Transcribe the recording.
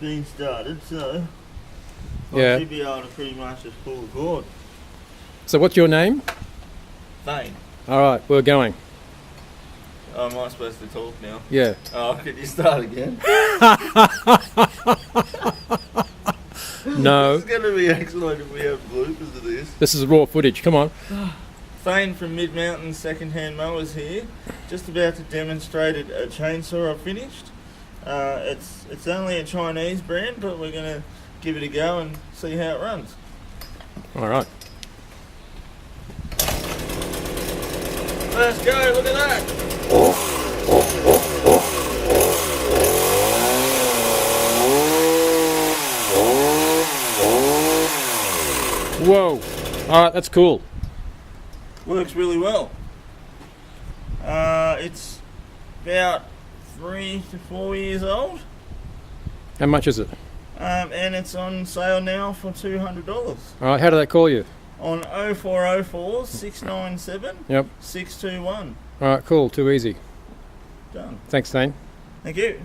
been started, so Yeah. I should be able to pretty much just pull the cord. So what's your name? Thane. All right, we're going. Oh, am I supposed to talk now? Yeah. Oh, could you start again? No. This is going to be excellent if we have bloopers of this. This is raw footage. Come on. Thane from Mid Mountain Secondhand Mowers here, just about to demonstrate a chainsaw I've finished. It's only a Chinese brand, but we're going to give it a go and see how it runs. All right. Let's go, look at that! Whoa. All right, that's cool. Works really well. It's about 3 to 4 years old, How much is it? and it's on sale now for $200 All right, how do they call you? on 0404 697 Yep. 621. All right, cool. Too easy. Done. Thanks, Thane. Thank you.